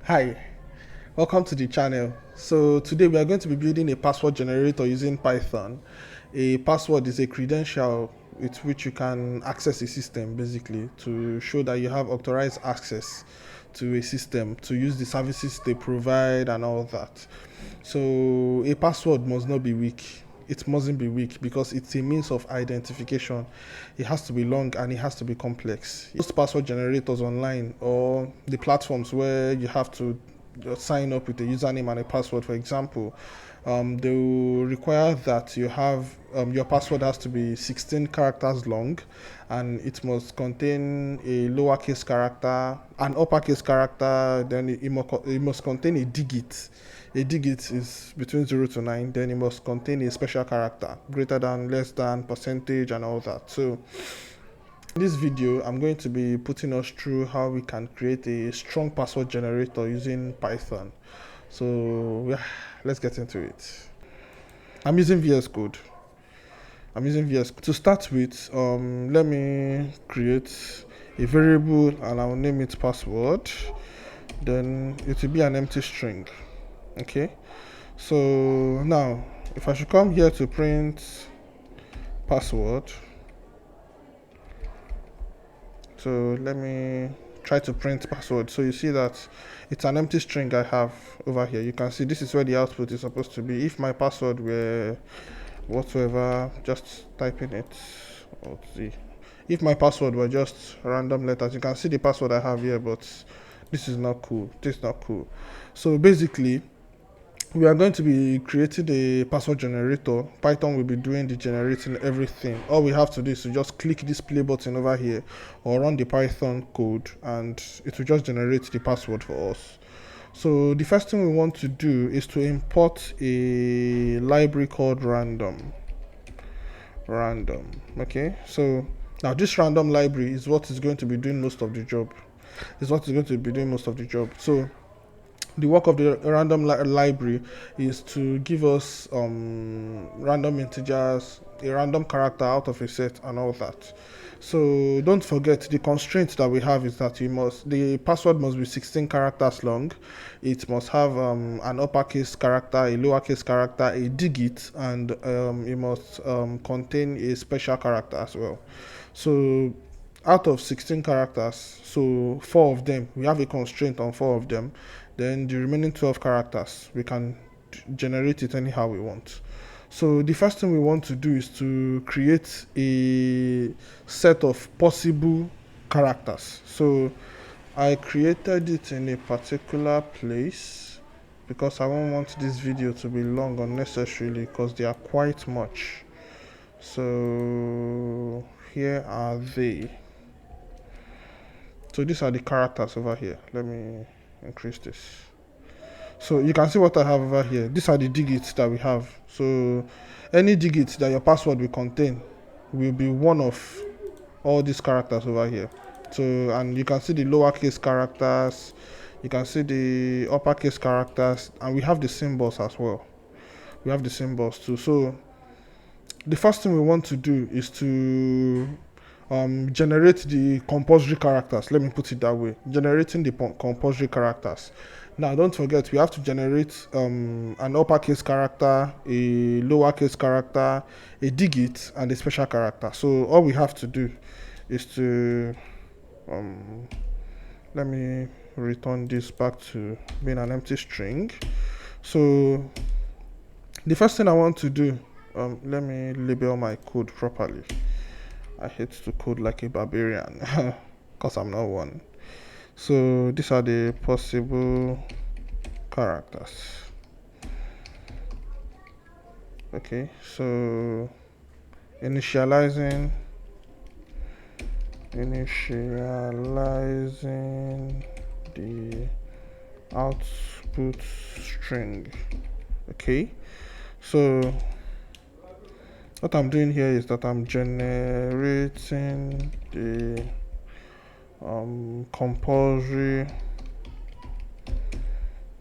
Hi, welcome to the channel. So today we are going to be building a password generator using Python. A password is a credential with which you can access a system, basically to show that you have authorized access to a system to use the services they provide and all that. So a password must not be weak. It mustn't be weak because it's a means of identification. It has to be long and it has to be complex. Most password generators online or the platforms where you have to sign up with a username and a password, for example, they will require that you have your password has to be 16 characters long, and it must contain a lowercase character, an uppercase character, then it must contain a digit. A digit is between 0 to 9, then it must contain a special character, greater than, less than, percentage, and all that. So in this video, I'm going to be putting us through how we can create a strong password generator using Python. So yeah, let's get into it. I'm using VS Code. To start with, let me create a variable and I'll name it password. Then it will be an empty string. Okay. So now, if I should come here to print password, so let me try to print password. So you see that it's an empty string I have over here. You can see this is where the output is supposed to be. If my password were whatsoever, just type in it. Let's see. If my password were just random letters, you can see the password I have here, but this is not cool. This is not cool. So basically, we are going to be creating a password generator. Python will be doing the generating everything. All we have to do is to just click this play button over here or run the Python code and it will just generate the password for us. So the first thing we want to do is to import a library called random. Okay, so now this random library is what is going to be doing most of the job. So the work of the random library is to give us random integers, a random character out of a set, and all that. So don't forget the constraint that we have is that the password must be 16 characters long. It must have an uppercase character, a lowercase character, a digit, and it must contain a special character as well. So out of 16 characters, so 4 of them, we have a constraint on 4 of them, then the remaining 12 characters, we can generate it anyhow we want. So the first thing we want to do is to create a set of possible characters. So I created it in a particular place because I don't want this video to be long unnecessarily because they are quite much. So here are they. So these are the characters over here. Let me increase this. So you can see what I have over here. These are the digits that we have. So any digit that your password will contain will be one of all these characters over here. So, and you can see the lowercase characters, you can see the uppercase characters, and we have the symbols as well. We have the symbols too. So the first thing we want to do is to generate the compulsory characters. Let me put it that way. Generating the compulsory characters. Now, don't forget, we have to generate an uppercase character, a lowercase character, a digit, and a special character. So all we have to do is to let me return this back to being an empty string. So the first thing I want to do, let me label my code properly. I hate to code like a barbarian because I'm not one. So these are the possible characters. Okay, so initializing the output string. Okay, so what I'm doing here is that I'm generating the compulsory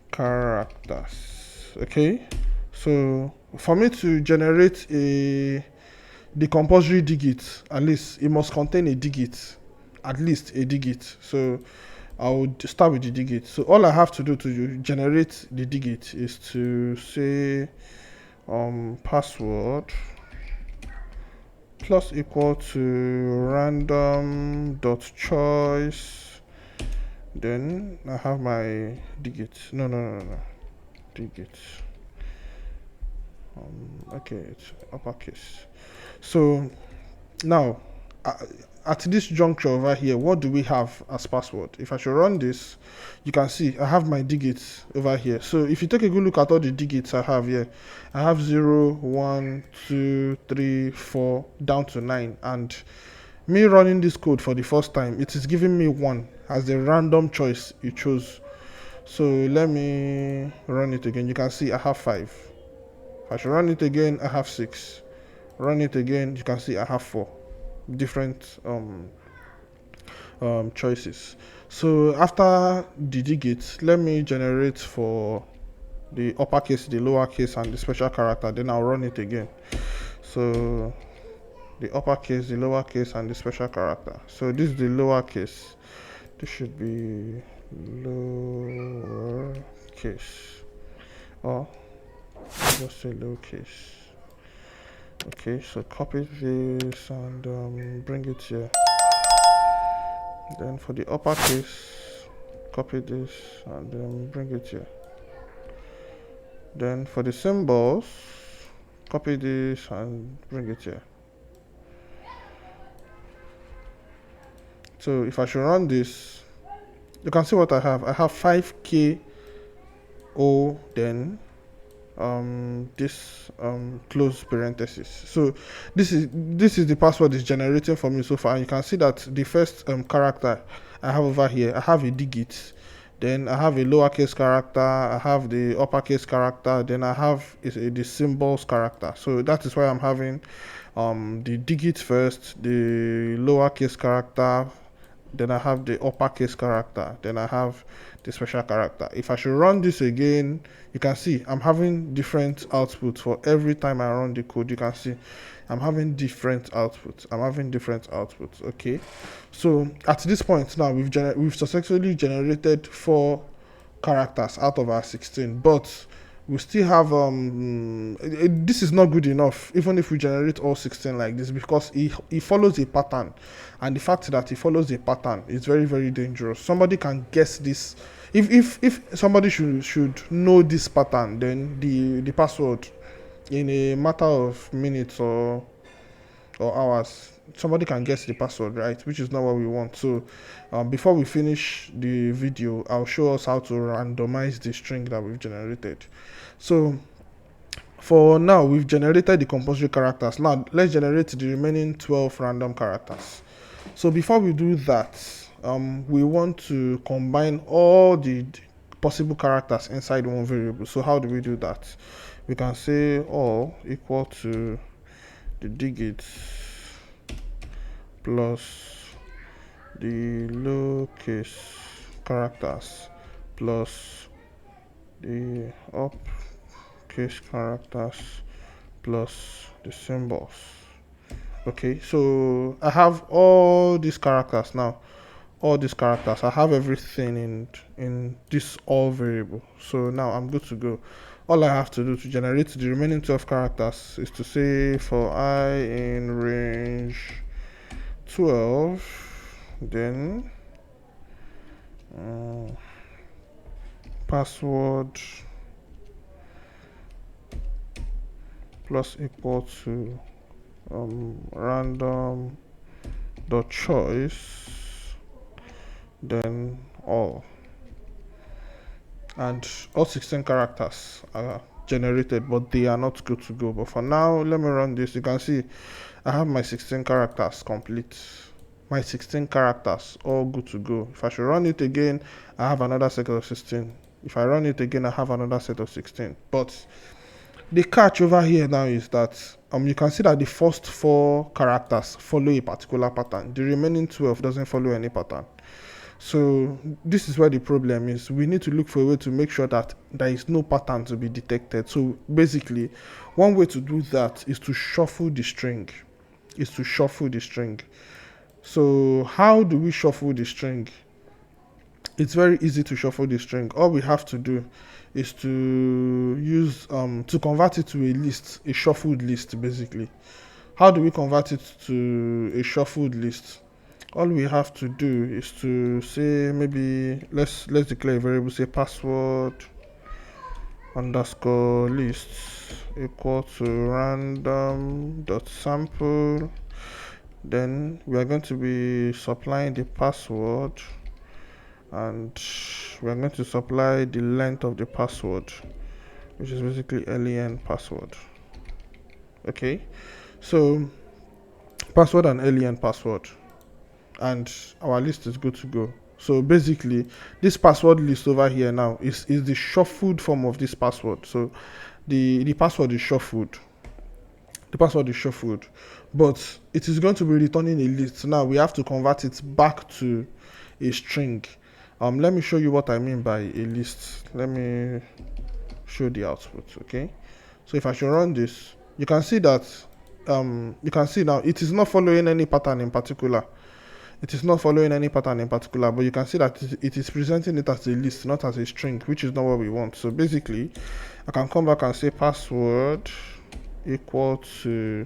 characters. Okay, so for me to generate the compulsory digit, at least it must contain a digit, at least a digit. So I would start with the digit. So all I have to do to generate the digit is to say password plus equal to random dot choice. Then I have my digit. No, digit. Okay, it's uppercase. So now, at this juncture over here, what do we have as password? If I should run this, you can see I have my digits over here. So if you take a good look at all the digits I have here, I have 0, 1, 2, 3, 4, down to 9. And me running this code for the first time, it is giving me 1 as the random choice you chose. So let me run it again. You can see I have 5. If I should run it again, I have 6. Run it again, you can see I have 4 different choices. So after the digit, let me generate for the uppercase, the lowercase, and the special character. Then I'll run it again. So the uppercase, the lowercase, and the special character. So this is the lowercase. This should be lowercase, or just say lowercase. Okay, so copy this and bring it here. Then for the uppercase, copy this and bring it here. Then for the symbols, copy this and bring it here. So if I should run this, you can see what I have. I have 5KO, then this close parenthesis. So this is the password is generating for me so far. And you can see that the first character I have over here, I have a digit, then I have a lowercase character, I have the uppercase character, then I have the symbols character. So that is why I'm having the digit first, the lowercase character, then I have the uppercase character, then I have the special character. If I should run this again, you can see I'm having different outputs for every time I run the code. You can see I'm having different outputs. Okay, so at this point now we've successfully generated 4 characters out of our 16, but we still have this is not good enough even if we generate all 16 like this, because it follows a pattern, and the fact that it follows a pattern is very, very dangerous. Somebody can guess this. If somebody should know this pattern, then the password, in a matter of minutes or hours, somebody can guess the password, right? Which is not what we want. So before we finish the video, I'll show us how to randomize the string that we've generated. So for now, we've generated the compulsory characters. Now let's generate the remaining 12 random characters. So before we do that, we want to combine all the possible characters inside one variable. So how do we do that? We can say all equal to the digits plus the lowercase characters plus the uppercase characters plus the symbols. Okay, so I have all these characters now. I have everything in this all variable. So now I'm good to go. All I have to do to generate the remaining 12 characters is to say for I in range 12, then password plus equal to random dot choice, then all, and all 16 characters are generated, but they are not good to go. But for now, let me run this. You can see I have my 16 characters complete, my 16 characters all good to go. If I should run it again, I have another set of 16. If I run it again, I have another set of 16. But the catch over here now is that you can see that the first 4 characters follow a particular pattern. The remaining 12 doesn't follow any pattern. So this is where the problem is. We need to look for a way to make sure that there is no pattern to be detected. So basically, one way to do that is to shuffle the string. So how do we shuffle the string? it's very easy to shuffle the string. All we have to do is to use to convert it to a list, a shuffled list basically. How do we convert it to a shuffled list? All we have to do is to say, maybe let's declare a variable, say password underscore lists equal to random dot sample. Then we are going to be supplying the password, and we are going to supply the length of the password, which is basically len password. Okay, so password and len password, and our list is good to go. So basically this password list over here now is the shuffled form of this password. So the password is shuffled, but it is going to be returning a list. Now we have to convert it back to a string. Let me show you what I mean by a list. Let me show the output. Okay, so if I should run this, you can see that you can see now it is not following any pattern in particular. But you can see that it is presenting it as a list, not as a string, which is not what we want. So basically I can come back and say password equal to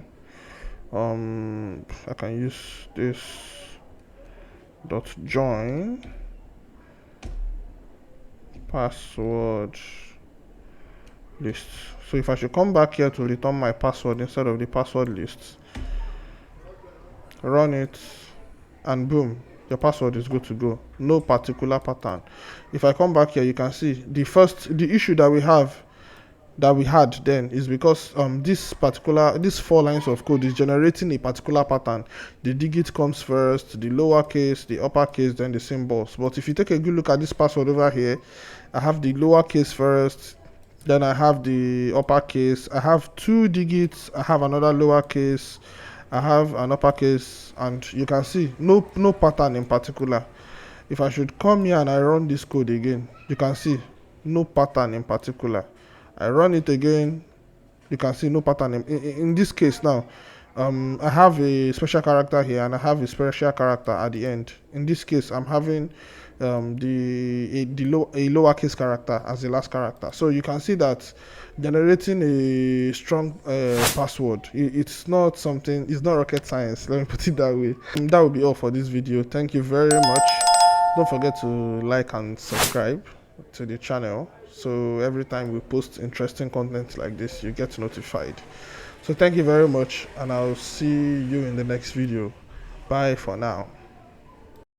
I can use this dot join password list. So if I should come back here to return my password instead of the password list, run it, and boom, your password is good to go. No particular pattern. If I come back here, you can see the issue that we had then is because these 4 lines of code is generating a particular pattern. The digit comes first, the lowercase, the uppercase, then the symbols. But if you take a good look at this password over here, I have the lowercase first, then I have the uppercase, I have 2 digits, I have another lowercase, I have an uppercase, and you can see no pattern in particular. If I should come here and I run this code again, you can see no pattern in particular. I run it again, you can see no pattern in this case. Now I have a special character here and I have a special character at the end. In this case I'm having a lowercase character as the last character. So you can see that generating a strong password, it's not rocket science. Let me put it that way. That will be all for this video. Thank you very much. Don't forget to like and subscribe to the channel, so every time we post interesting content like this you get notified. So thank you very much, and I'll see you in the next video. Bye for now.